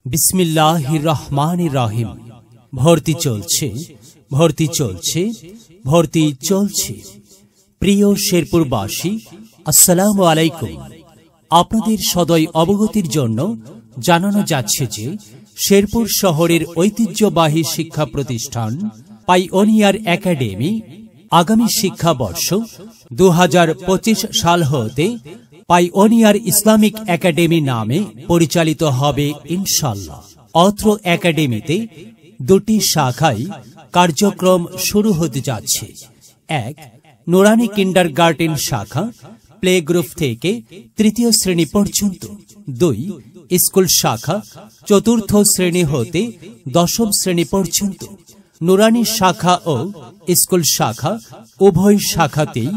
বিসমিল্লাহির রহমানির রহিম। ভর্তি চলছে, ভর্তি চলছে, ভর্তি চলছে। প্রিয় শেরপুরবাসী, আসসালামু আলাইকুম। আপনাদের সদয় অবগতির জন্য জানানো যাচ্ছে যে শেরপুর শহরের ঐতিহ্যবাহী শিক্ষা প্রতিষ্ঠান পাইওনিয়ার একাডেমি আগামী শিক্ষাবর্ষ 2025 সাল হতে পাইওনিয়ার ইসলামিক একাডেমি নামে পরিচালিত হবে ইনশাআল্লাহ। অত্র একাডেমিতে দুটি শাখায় কার্যক্রম শুরু হতে যাচ্ছে। এক, নুরানি কিন্ডারগার্টেন শাখা, প্লে গ্রুপ থেকে তৃতীয় শ্রেণী পর্যন্ত। দুই, স্কুল শাখা, চতুর্থ শ্রেণী হতে দশম শ্রেণী পর্যন্ত। নুরানি শাখা ও স্কুল শাখা উভয় শাখাতেই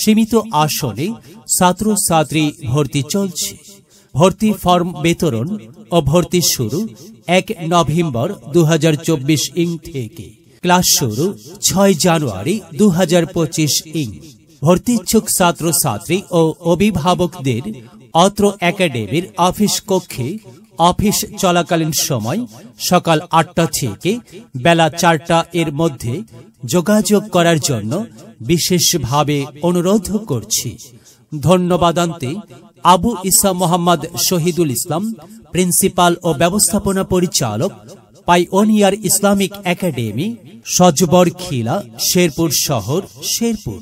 সীমিত আসনে ছাত্রছাত্রী ভর্তি চলছে। ভর্তি ফর্ম বিতরণ ও ভর্তি শুরু 1 নভেম্বর 2024 থেকে। ক্লাস শুরু 6 জানুয়ারি 2025 ভর্তি ইচ্ছুক ছাত্রছাত্রী ও অভিভাবকদের অত্র একাডেমির অফিস কক্ষে অফিস চলাকালীন সময় সকাল 8টা থেকে বেলা 4টা এর মধ্যে যোগাযোগ করার জন্য বিশেষভাবে অনুরোধ করছি। ধন্যবাদান্তে আবু ইসা মোহাম্মদ শহীদুল ইসলাম, প্রিন্সিপাল ও ব্যবস্থাপনা পরিচালক, পাইওনিয়ার ইসলামিক একাডেমি, সজবর খিলা, শেরপুর শহর, শেরপুর।